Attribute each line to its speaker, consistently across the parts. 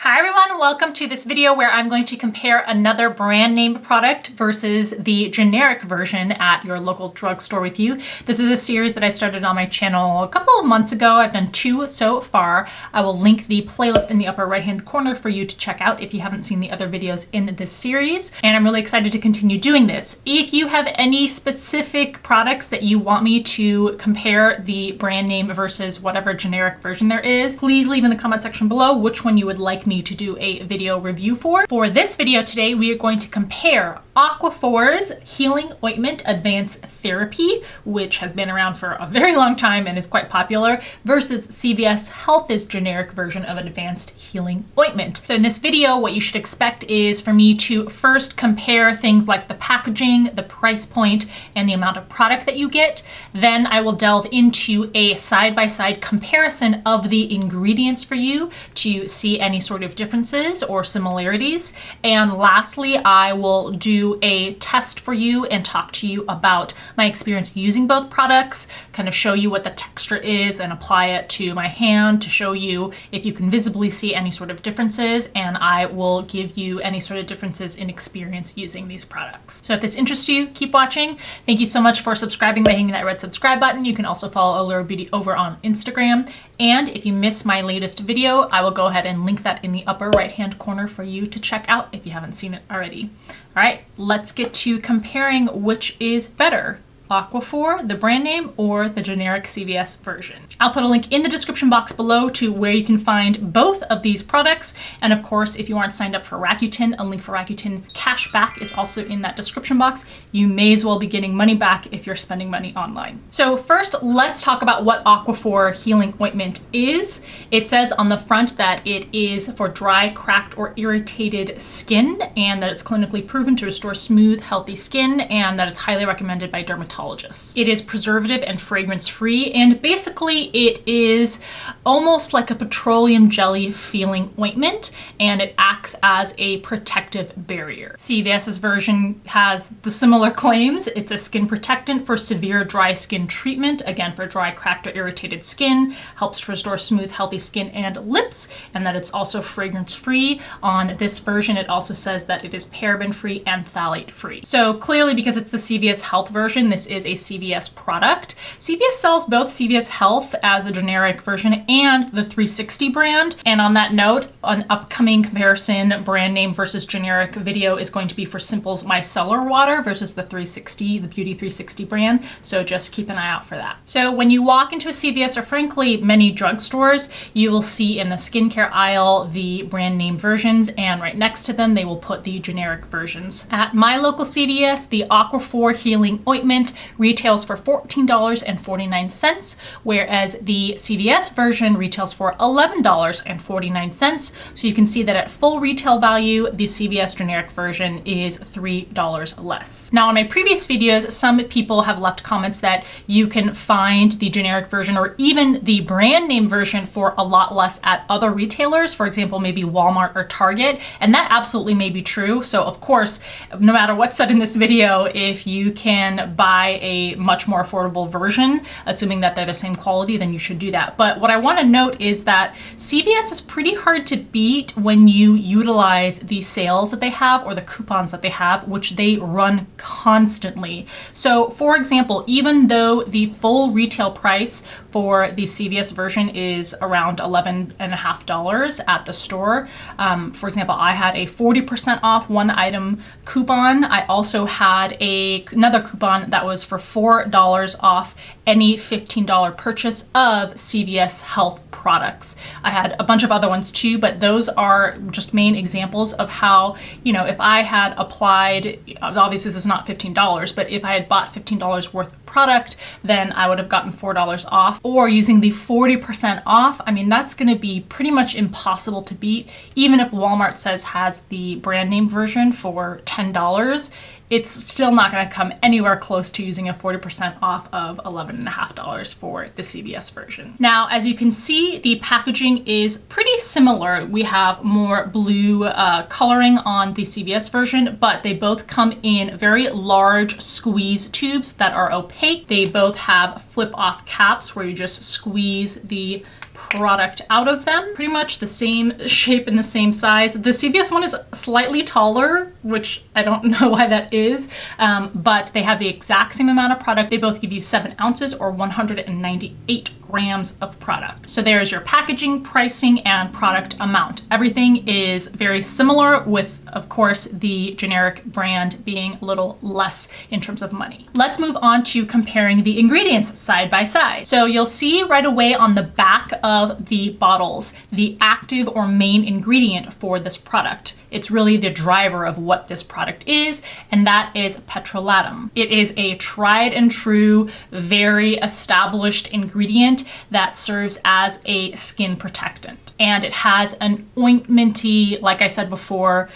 Speaker 1: Hi everyone, welcome to this video where I'm going to compare another brand name product versus the generic version at your local drugstore with you. This is a series that I started on my channel a couple of months ago. I've done 2 so far. I will link the playlist in the upper right hand corner for you to check out if you haven't seen the other videos in this series. And I'm really excited to continue doing this. If you have any specific products that you want me to compare the brand name versus whatever generic version there is, please leave in the comment section below which one you would like me to do a video review for. For this video today, we are going to compare Aquaphor's Healing Ointment Advanced Therapy, which has been around for a very long time and is quite popular, versus CVS Health's generic version of Advanced Healing Ointment. So in this video, what you should expect is for me to first compare things like the packaging, the price point, and the amount of product that you get. Then I will delve into a side-by-side comparison of the ingredients for you to see any sort of differences or similarities. And lastly, I will do a test for you and talk to you about my experience using both products, kind of show you what the texture is and apply it to my hand to show you if you can visibly see any sort of differences, and I will give you any sort of differences in experience using these products. So if this interests you, keep watching. Thank you so much for subscribing by hitting that red subscribe button. You can also follow Allura Beauty over on Instagram. And if you miss my latest video, I will go ahead and link that in the upper right hand corner for you to check out if you haven't seen it already. All right, let's get to comparing which is better, Aquaphor, the brand name, or the generic CVS version. I'll put a link in the description box below to where you can find both of these products. And of course, if you aren't signed up for Rakuten, a link for Rakuten cash back is also in that description box. You may as well be getting money back if you're spending money online. So first, let's talk about what Aquaphor Healing Ointment is. It says on the front that it is for dry, cracked, or irritated skin, and that it's clinically proven to restore smooth, healthy skin, and that it's highly recommended by dermatologists. It is preservative and fragrance free, and basically it is almost like a petroleum jelly feeling ointment, and it acts as a protective barrier. CVS's version has the similar claims. It's a skin protectant for severe dry skin treatment, again for dry, cracked, or irritated skin, helps to restore smooth, healthy skin and lips, and that it's also fragrance free. On this version, it also says that it is paraben free and phthalate free. So clearly, because it's the CVS Health version, this is a CVS product. CVS sells both CVS Health as a generic version and the 360 brand. And on that note, an upcoming comparison brand name versus generic video is going to be for Simple's Micellar Water versus the 360, the Beauty 360 brand. So just keep an eye out for that. So when you walk into a CVS, or frankly many drugstores, you will see in the skincare aisle the brand name versions, and right next to them they will put the generic versions. At my local CVS, the Aquaphor Healing Ointment retails for $14.49, whereas the CVS version retails for $11.49. So you can see that at full retail value, the CVS generic version is $3 less. Now, in my previous videos, some people have left comments that you can find the generic version or even the brand name version for a lot less at other retailers, for example, maybe Walmart or Target, and that absolutely may be true. So of course, no matter what's said in this video, if you can buy a much more affordable version, assuming that they're the same quality, then you should do that. But what I want to note is that CVS is pretty hard to beat when you utilize the sales that they have or the coupons that they have, which they run constantly. So for example, even though the full retail price for the CVS version is around $11.50 at the store, for example, I had a 40% off one item coupon. I also had another coupon that was for $4 off any $15 purchase of CVS Health products. I had a bunch of other ones too, but those are just main examples of how, if I had applied, obviously this is not $15, but if I had bought $15 worth of product, then I would have gotten $4 off. Or using the 40% off, I mean, that's going to be pretty much impossible to beat. Even if Walmart says has the brand name version for $10, it's still not going to come anywhere close to using a 40% off of $11.50 for the CVS version. Now, as you can see, the packaging is pretty similar. We have more blue coloring on the CVS version, but they both come in very large squeeze tubes that are opaque. They both have flip-off caps where you just squeeze the product out of them. Pretty much the same shape and the same size. The CVS one is slightly taller, which I don't know why that is, but they have the exact same amount of product. They both give you 7 ounces or 198 grams of product. So there's your packaging, pricing, and product amount. Everything is very similar with, of course, the generic brand being a little less in terms of money. Let's move on to comparing the ingredients side by side. So you'll see right away on the back of the bottles, the active or main ingredient for this product. It's really the driver of what this product is, and that is petrolatum. It is a tried and true, very established ingredient that serves as a skin protectant. And it has an ointmenty, like I said before,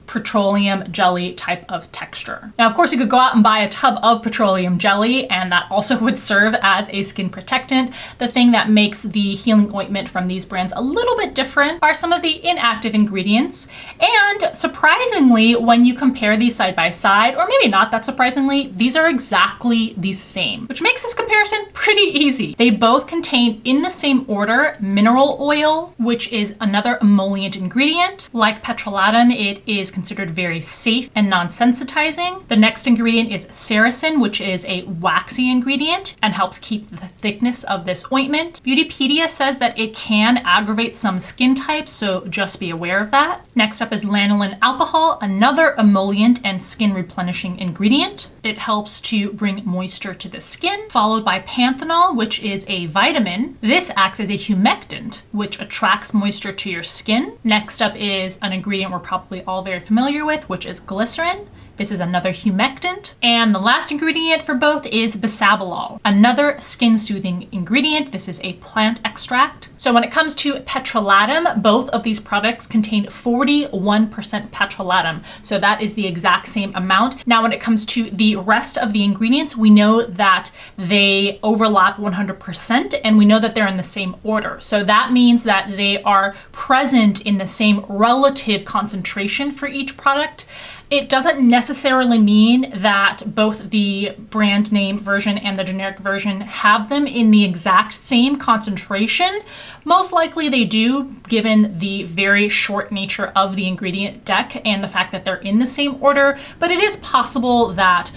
Speaker 1: petroleum jelly type of texture. Now, of course, you could go out and buy a tub of petroleum jelly, and that also would serve as a skin protectant. The thing that makes the healing ointment from these brands a little bit different are some of the inactive ingredients. And surprisingly, when you compare these side by side, or maybe not that surprisingly, these are exactly the same, which makes this comparison pretty easy. They both contain, in the same order, mineral oil, which is another emollient ingredient. Like petrolatum, it is considered very safe and non-sensitizing. The next ingredient is sericin, which is a waxy ingredient and helps keep the thickness of this ointment. Beautypedia says that it can aggravate some skin types, so just be aware of that. Next up is lanolin alcohol, another emollient and skin replenishing ingredient. It helps to bring moisture to the skin, followed by panthenol, which is a vitamin. This acts as a humectant, which attracts moisture to your skin. Next up is an ingredient we're probably all very familiar with, which is glycerin. This is another humectant. And the last ingredient for both is bisabolol, another skin soothing ingredient. This is a plant extract. So when it comes to petrolatum, both of these products contain 41% petrolatum. So that is the exact same amount. Now, when it comes to the rest of the ingredients, we know that they overlap 100%, and we know that they're in the same order. So that means that they are present in the same relative concentration for each product. It doesn't necessarily mean that both the brand name version and the generic version have them in the exact same concentration. Most likely they do, given the very short nature of the ingredient deck and the fact that they're in the same order, but it is possible that,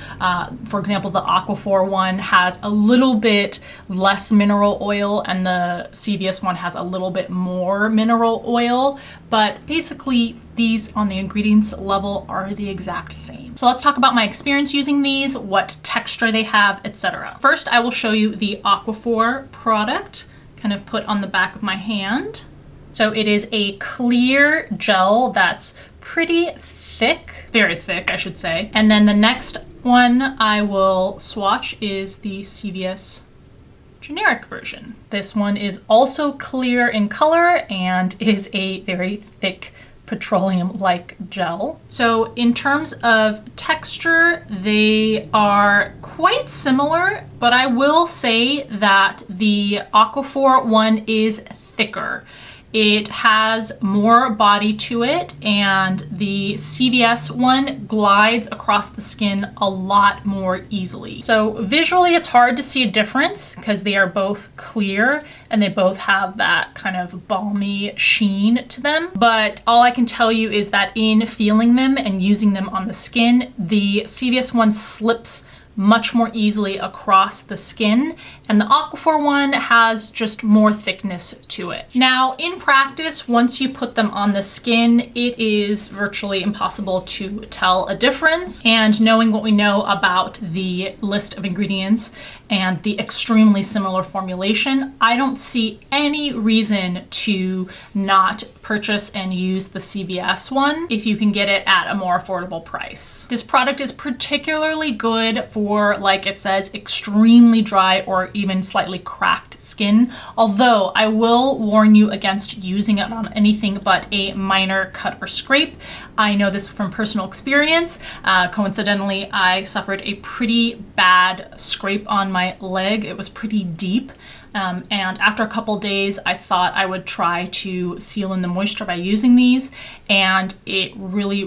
Speaker 1: for example, the Aquaphor one has a little bit less mineral oil and the CVS one has a little bit more mineral oil, but basically these on the ingredients level are the exact same. So let's talk about my experience using these, what texture they have, etc. First, I will show you the Aquaphor product, kind of put on the back of my hand. So it is a clear gel that's pretty thick, very thick, I should say. And then the next one I will swatch is the CVS generic version. This one is also clear in color and is a very thick petroleum-like gel. So in terms of texture, they are quite similar, but I will say that the Aquaphor one is thicker. It has more body to it, and the CVS one glides across the skin a lot more easily. So visually it's hard to see a difference because they are both clear and they both have that kind of balmy sheen to them. But all I can tell you is that in feeling them and using them on the skin, the CVS one slips much more easily across the skin, and the Aquaphor one has just more thickness to it. Now, in practice, once you put them on the skin, it is virtually impossible to tell a difference. And knowing what we know about the list of ingredients and the extremely similar formulation, I don't see any reason to not purchase and use the CVS one if you can get it at a more affordable price. This product is particularly good for, like it says, extremely dry or even slightly cracked skin, although I will warn you against using it on anything but a minor cut or scrape. I know this from personal experience. Coincidentally, I suffered a pretty bad scrape on my leg. It was pretty deep. And after a couple days, I thought I would try to seal in the moisture by using these, and it really,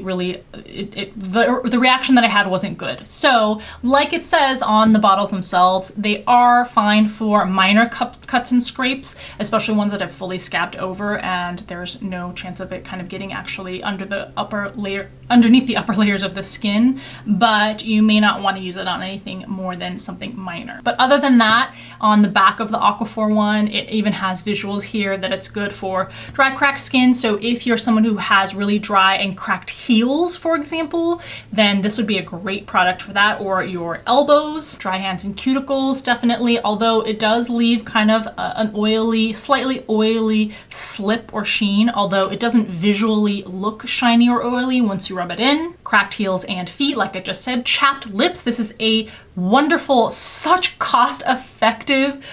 Speaker 1: the reaction that I had wasn't good. So, like it says on the bottles themselves, they are fine for minor cuts and scrapes, especially ones that have fully scabbed over, and there's no chance of it kind of getting actually underneath the upper layers of the skin, but you may not want to use it on anything more than something minor. But other than that, on the back of the Aquaphor one, it even has visuals here that it's good for dry, cracked skin. So if you're someone who has really dry and cracked heels, for example, then this would be a great product for that, or your elbows, dry hands and cuticles, definitely, although it does leave kind of an oily, slightly oily slip or sheen, although it doesn't visually look shiny or oily once you rub it in. Cracked heels and feet, like I just said. Chapped lips, this is a wonderful, such cost-effective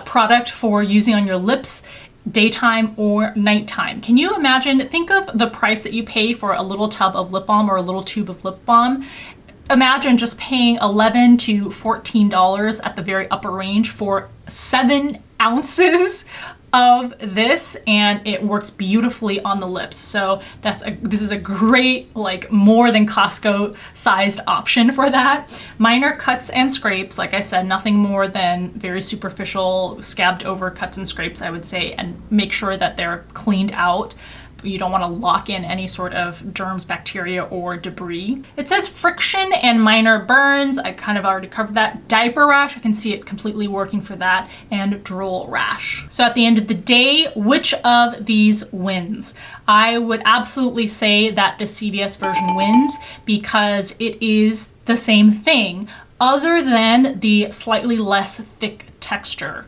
Speaker 1: product for using on your lips daytime or nighttime. Can you imagine, think of the price that you pay for a little tub of lip balm or a little tube of lip balm. Imagine just paying $11 to $14 at the very upper range for 7 ounces of this, and it works beautifully on the lips. So this is a great, like, more than Costco sized option for that. Minor cuts and scrapes, like I said, nothing more than very superficial scabbed over cuts and scrapes, I would say, and make sure that they're cleaned out. You don't want to lock in any sort of germs, bacteria, or debris. It says friction and minor burns. I kind of already covered that. Diaper rash, I can see it completely working for that. And drool rash. So at the end of the day, which of these wins? I would absolutely say that the CVS version wins because it is the same thing, other than the slightly less thick texture.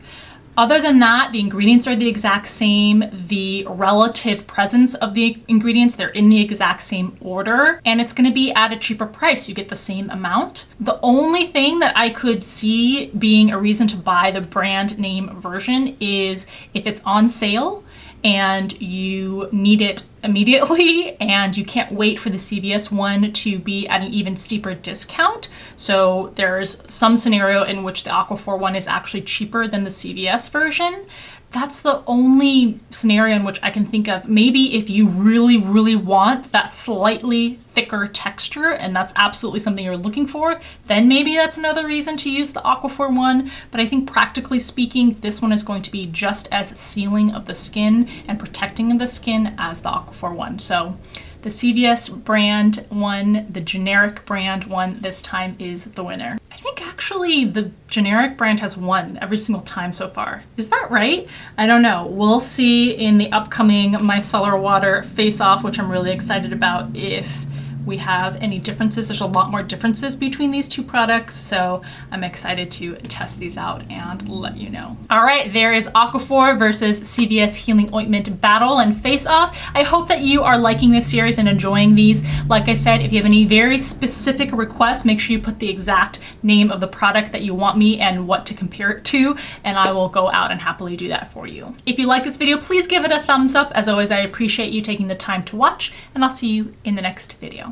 Speaker 1: Other than that, the ingredients are the exact same. The relative presence of the ingredients, they're in the exact same order, and it's gonna be at a cheaper price. You get the same amount. The only thing that I could see being a reason to buy the brand name version is if it's on sale and you need it immediately and you can't wait for the CVS one to be at an even steeper discount. So there's some scenario in which the Aquaphor one is actually cheaper than the CVS version. That's the only scenario in which I can think of. Maybe if you really want that slightly thicker texture and that's absolutely something you're looking for, then maybe that's another reason to use the Aquaphor one. But I think practically speaking, this one is going to be just as sealing of the skin and protecting of the skin as the Aquaphor one. So the CVS brand one, the generic brand one this time is the winner. I think actually the generic brand has won every single time so far. Is that right? I don't know. We'll see in the upcoming Micellar Water face-off, which I'm really excited about, if we have any differences. There's a lot more differences between these two products, so I'm excited to test these out and let you know. All right, there is Aquaphor versus CVS Healing Ointment battle and face-off. I hope that you are liking this series and enjoying these. Like I said, if you have any very specific requests, make sure you put the exact name of the product that you want me and what to compare it to, and I will go out and happily do that for you. If you like this video, please give it a thumbs up. As always, I appreciate you taking the time to watch, and I'll see you in the next video.